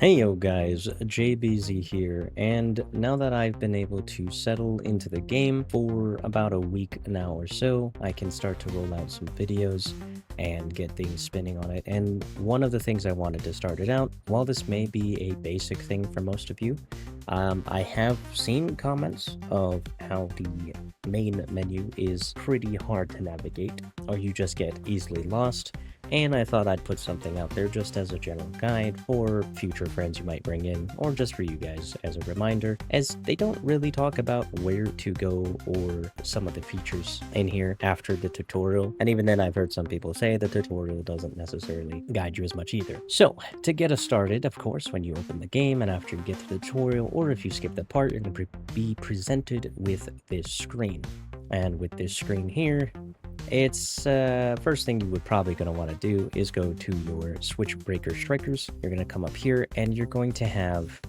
Hey yo guys, JBZ here, and now that I've been able to settle into the game for about a week now or so, I can start to roll out some videos and get things spinning on it. And one of the things I wanted to start it out, while this may be a basic thing for most of you, I have seen comments of how the main menu is pretty hard to navigate, or you just get easily lost. And I thought I'd put something out there just as a general guide for future friends you might bring in, or just for you guys as a reminder, as they don't really talk about where to go or some of the features in here after the tutorial. And even then, I've heard some people say the tutorial doesn't necessarily guide you as much either. So, to get us started, of course, when you open the game and after you get to the tutorial, or if you skip that part, you're going to be presented with this screen. And with this screen here, it's first thing you would probably going to want to do is go to your switch breaker strikers. You're going to come up here and you're going to have,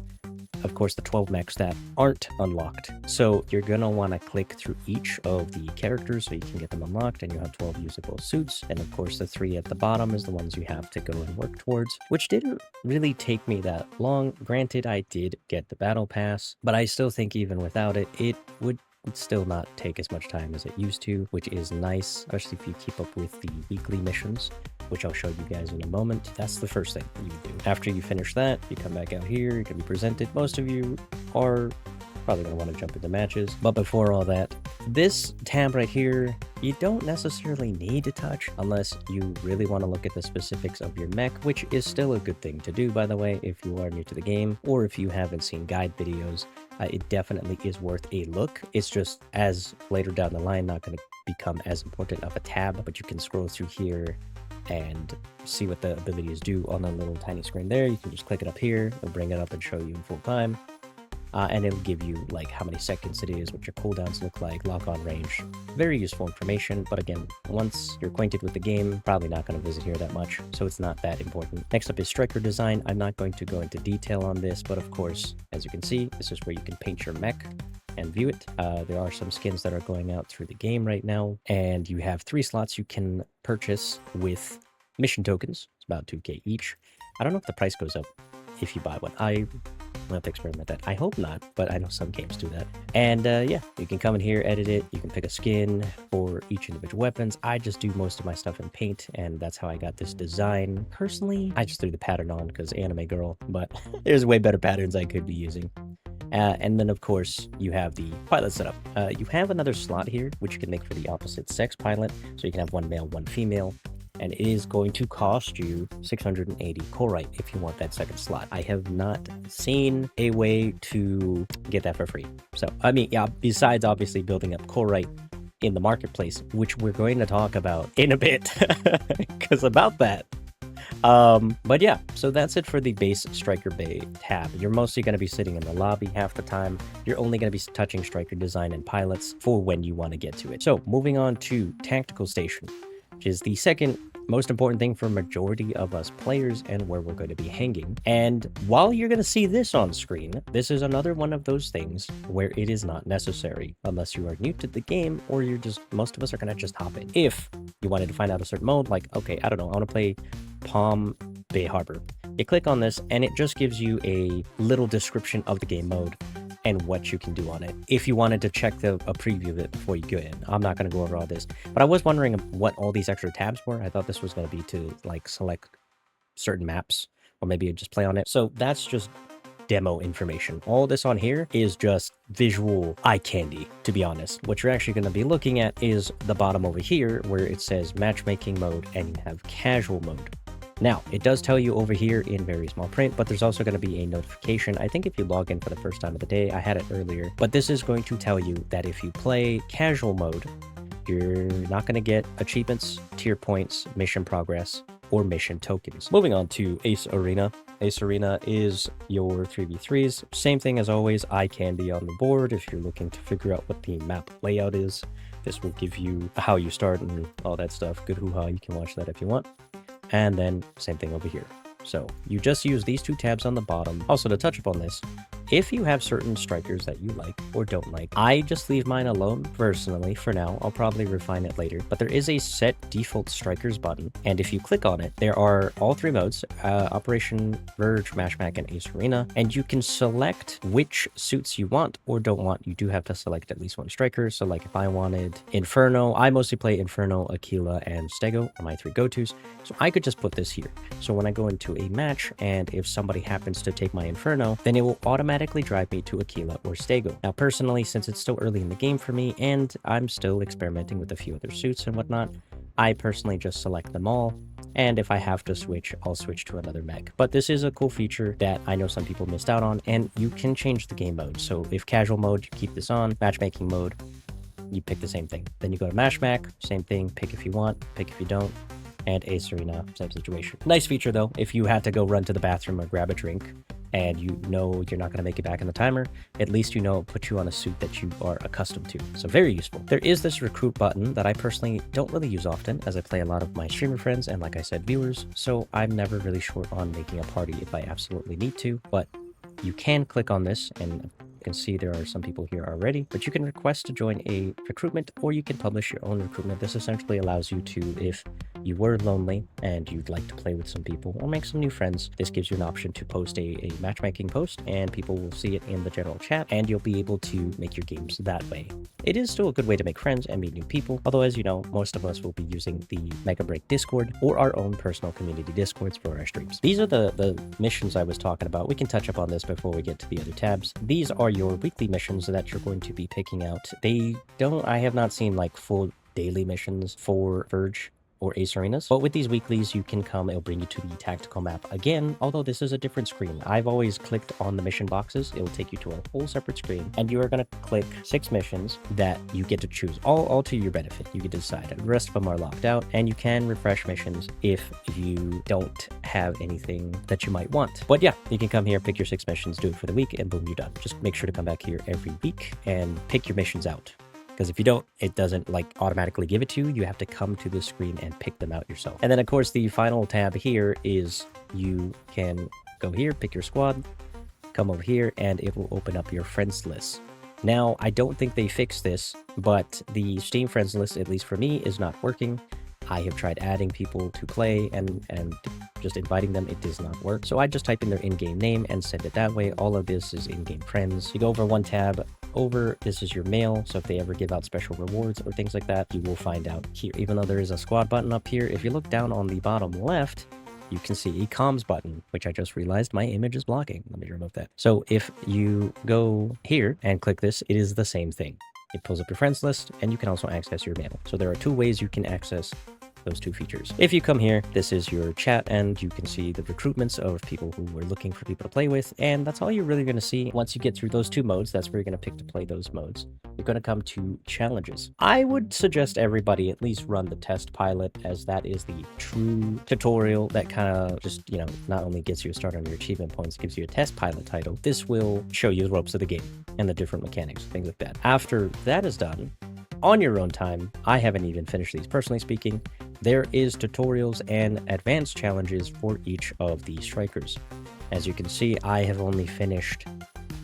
of course, the 12 mechs that aren't unlocked. So you're going to want to click through each of the characters so you can get them unlocked, and you have 12 usable suits. And of course, the 3 at the bottom is the ones you have to go and work towards, which didn't really take me that long. Granted, I did get the battle pass, but I still think even without it, it would still not take as much time as it used to, which is nice, especially if you keep up with the weekly missions, which I'll show you guys in a moment. That's the first thing you do. After you finish that, you come back out here, you're going to be presented. Most of you are probably going to want to jump into matches. But before all that, this tab right here, you don't necessarily need to touch unless you really want to look at the specifics of your mech, which is still a good thing to do, by the way, if you are new to the game, or if you haven't seen guide videos. It definitely is worth a look. It's just, as later down the line, not going to become as important of a tab, but you can scroll through here and see what the abilities do on a little tiny screen there. You can just click it up here, it'll bring it up and show you in full time. And it'll give you like how many seconds it is, what your cooldowns look like, lock-on range. Very useful information, but again, once you're acquainted with the game, probably not going to visit here that much, so it's not that important. Next up is striker design. I'm not going to go into detail on this, but of course, as you can see, this is where you can paint your mech and view it. There are some skins that are going out through the game right now, and you have 3 slots you can purchase with mission tokens. It's about 2k each. I don't know if the price goes up if you buy one. I'll have to experiment that. I hope not, but I know some games do that. And yeah, you can come in here, edit it. You can pick a skin for each individual weapons. I just do most of my stuff in Paint, and that's how I got this design. Personally, I just threw the pattern on because anime girl, but there's way better patterns I could be using. And then, of course, you have the pilot setup. You have another slot here, which you can make for the opposite sex pilot. So you can have 1 male, 1 female. And it is going to cost you 680 Corite if you want that second slot. I have not seen a way to get that for free. So, I mean, yeah, besides obviously building up Corite in the marketplace, which we're going to talk about in a bit, because about that. But yeah, so that's it for the base Striker Bay tab. You're mostly going to be sitting in the lobby half the time. You're only going to be touching Striker Design and Pilots for when you want to get to it. So, moving on to Tactical Station, which is the second most important thing for majority of us players and where we're going to be hanging. And while you're going to see this on screen, this is another one of those things where it is not necessary unless you are new to the game, or you're just, most of us are going to just hop in. If you wanted to find out a certain mode, like, okay, I don't know, I want to play Palm Bay Harbor. You click on this and it just gives you a little description of the game mode and what you can do on it, if you wanted to check a preview of it before you go in. I'm not going to go over all this, but I was wondering what all these extra tabs were. I thought this was going to be to like select certain maps, or maybe just play on it. So that's just demo information. All this on here is just visual eye candy, to be honest. What you're actually going to be looking at is the bottom over here where it says matchmaking mode and you have casual mode. Now, it does tell you over here in very small print, but there's also going to be a notification. I think if you log in for the first time of the day, I had it earlier, but this is going to tell you that if you play casual mode, you're not going to get achievements, tier points, mission progress, or mission tokens. Moving on to Ace Arena. Ace Arena is your 3v3s. Same thing as always, eye candy on the board. If you're looking to figure out what the map layout is, this will give you how you start and all that stuff. Good hoo-ha, you can watch that if you want. And then same thing over here. So you just use these 2 tabs on the bottom. Also, to touch upon this, if you have certain strikers that you like or don't like, I just leave mine alone personally for now. I'll probably refine it later, but there is a set default strikers button, and if you click on it, there are all three modes, Operation, Verge, Mashmac, and Ace Arena, and you can select which suits you want or don't want. You do have to select at least one striker, so like if I wanted Inferno, I mostly play Inferno, Aquila, and Stego are my three go-tos, so I could just put this here. So when I go into a match, and if somebody happens to take my Inferno, then it will automatically drive me to Aquila or Stego. Now personally, since it's still early in the game for me, and I'm still experimenting with a few other suits and whatnot, I personally just select them all, and if I have to switch, I'll switch to another mech. But this is a cool feature that I know some people missed out on, and you can change the game mode. So if casual mode, you keep this on, matchmaking mode, you pick the same thing. Then you go to Mashmac, same thing, pick if you want, pick if you don't, and Ace Arena, same situation. Nice feature though, if you had to go run to the bathroom or grab a drink, and you know you're not going to make it back in the timer, at least you know it puts you on a suit that you are accustomed to. So very useful. There is this recruit button that I personally don't really use often, as I play a lot of my streamer friends and, like I said, viewers, so I'm never really short on making a party if I absolutely need to, but you can click on this, and you can see there are some people here already, but you can request to join a recruitment, or you can publish your own recruitment. This essentially allows you to, if you were lonely and you'd like to play with some people or make some new friends, this gives you an option to post a matchmaking post, and people will see it in the general chat, and you'll be able to make your games that way. It is still a good way to make friends and meet new people, although as you know, most of us will be using the Mega Break Discord or our own personal community Discords for our streams. These are the missions I was talking about. We can touch up on this before we get to the other tabs. These are your weekly missions that you're going to be picking out. I have not seen like full daily missions for Verge or Ace Arenas, but with these weeklies you can come, it'll bring you to the tactical map again, although this is a different screen. I've always clicked on the mission boxes, it will take you to a whole separate screen, and you are going to click 6 missions that you get to choose, all to your benefit. You can decide, the rest of them are locked out, and you can refresh missions if you don't have anything that you might want. But yeah, you can come here, pick your 6 missions, do it for the week, and boom, you're done. Just make sure to come back here every week and pick your missions out, because if you don't, it doesn't like automatically give it to you. You have to come to the screen and pick them out yourself. And then of course the final tab here is you can go here, pick your squad, come over here, and it will open up your friends list. Now, I don't think they fixed this, but the Steam friends list, at least for me, is not working. I have tried adding people to play and just inviting them, it does not work. So I just type in their in-game name and send it that way. All of this is in-game friends. You go over one tab over, this is your mail, so if they ever give out special rewards or things like that, you will find out here. Even though there is a squad button up here, if you look down on the bottom left, you can see a comms button, which I just realized my image is blocking. Let me remove that. So if you go here and click this, it is the same thing. It pulls up your friends list, and you can also access your mail. So there are 2 ways you can access those 2 features. If you come here, this is your chat, and you can see the recruitments of people who were looking for people to play with, and that's all you're really going to see. Once you get through those 2 modes, that's where you're going to pick to play those modes. You're going to come to challenges. I would suggest everybody at least run the test pilot, as that is the true tutorial that kind of just, you know, not only gets you a start on your achievement points, gives you a test pilot title. This will show you the ropes of the game and the different mechanics, things like that. After that is done, on your own time, I haven't even finished these personally speaking, there is tutorials and advanced challenges for each of the strikers. As you can see, I have only finished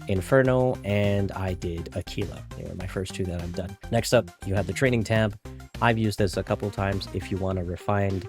Inferno and I did Aquila. They were my first 2 that I've done. Next up, you have the training tab. I've used this a couple times if you want to refine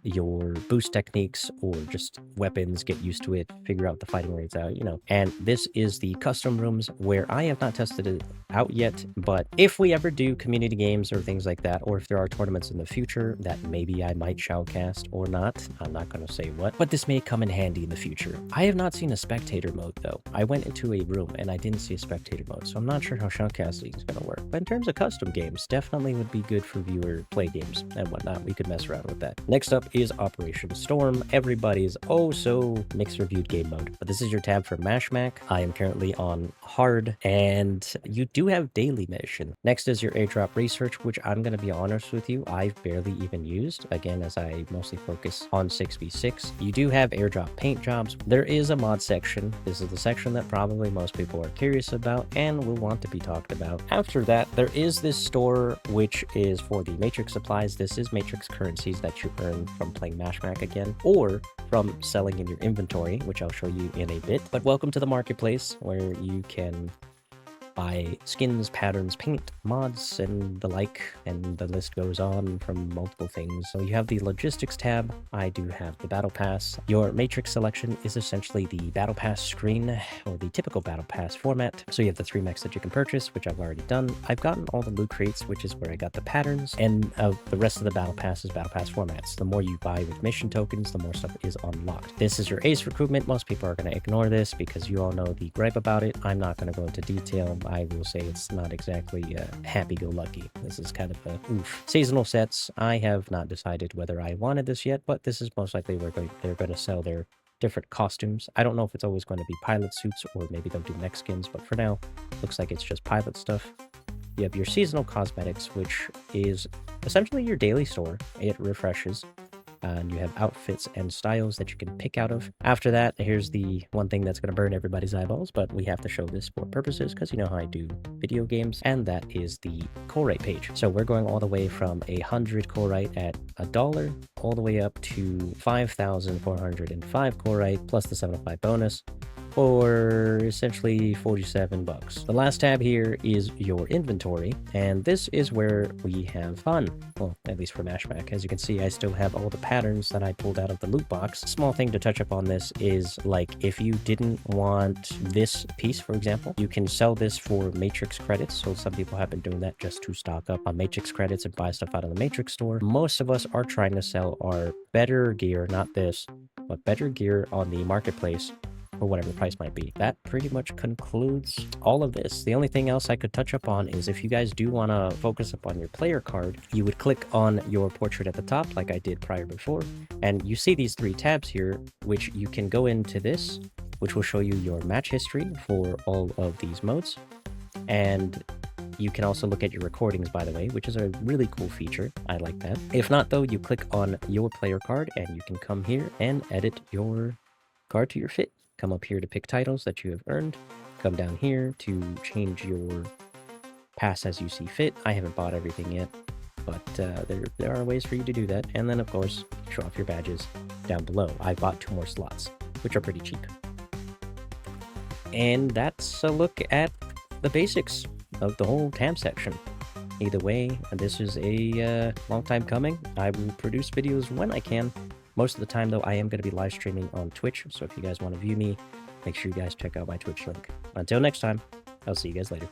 your boost techniques or just weapons, get used to it, figure out the fighting rates out, you know. And this is the custom rooms, where I have not tested it out yet, but if we ever do community games or things like that, or if there are tournaments in the future that maybe I might shoutcast or not, I'm not going to say what, but this may come in handy in the future. I have not seen a spectator mode though. I went into a room and I didn't see a spectator mode, so I'm not sure how shoutcasting is going to work. But in terms of custom games, definitely would be good for viewer play games and whatnot. We could mess around with that. Next up is Operation Storm, everybody's so mixed reviewed game mode. But this is your tab for Mashmac. I am currently on hard, and you do have daily mission. Next is your airdrop research, which I'm going to be honest with you, I've barely even used, again, as I mostly focus on 6v6. You do have airdrop paint jobs. There is a mod section. This is the section that probably most people are curious about and will want to be talked about. After that, there is this store, which is for the Matrix supplies. This is Matrix currencies that you earn from playing Mashmac again, or from selling in your inventory, which I'll show you in a bit. But welcome to the marketplace, where you can buy skins, patterns, paint, mods, and the like, and the list goes on from multiple things. So you have the logistics tab. I do have the battle pass. Your matrix selection is essentially the battle pass screen, or the typical battle pass format. So you have the 3 mechs that you can purchase, which I've already done. I've gotten all the loot crates, which is where I got the patterns, and the rest of the battle pass is battle pass formats. The more you buy with mission tokens, the more stuff is unlocked. This is your ace recruitment. Most people are going to ignore this because you all know the gripe about it. I'm not going to go into detail. I will say it's not exactly happy-go-lucky. This is kind of a oof. Seasonal sets. I have not decided whether I wanted this yet, but this is most likely where they're going to sell their different costumes. I don't know if it's always going to be pilot suits or maybe they'll do mech skins, but for now, looks like it's just pilot stuff. You have your seasonal cosmetics, which is essentially your daily store. It refreshes. And you have outfits and styles that you can pick out of. After that, here's the one thing that's going to burn everybody's eyeballs, but we have to show this for purposes because you know how I do video games, and that is the core rate page. So we're going all the way from 100 core rate at $1 all the way up to 5,405 core rate plus the 705 bonus, for essentially $47. The last tab here is your inventory, and this is where we have fun. Well, at least for Mashback. As you can see, I still have all the patterns that I pulled out of the loot box. Small thing to touch up on this is, like, if you didn't want this piece, for example, you can sell this for matrix credits. So some people have been doing that just to stock up on matrix credits and buy stuff out of the matrix store. Most of us are trying to sell our better gear, not this, but better gear on the marketplace, or whatever the price might be. That pretty much concludes all of this. The only thing else I could touch up on is if you guys do want to focus up on your player card, you would click on your portrait at the top like I did prior before, and you see these 3 tabs here, which you can go into this, which will show you your match history for all of these modes. And you can also look at your recordings, by the way, which is a really cool feature. I like that. If not, though, you click on your player card and you can come here and edit your card to your fit. Come up here to pick titles that you have earned. Come down here to change your pass as you see fit. I haven't bought everything yet, but there are ways for you to do that. And then, of course, show off your badges down below. I bought 2 more slots, which are pretty cheap. And that's a look at the basics of the whole tab section. Either way, this is a long time coming. I will produce videos when I can. Most of the time, though, I am going to be live streaming on Twitch, so if you guys want to view me, make sure you guys check out my Twitch link. Until next time, I'll see you guys later.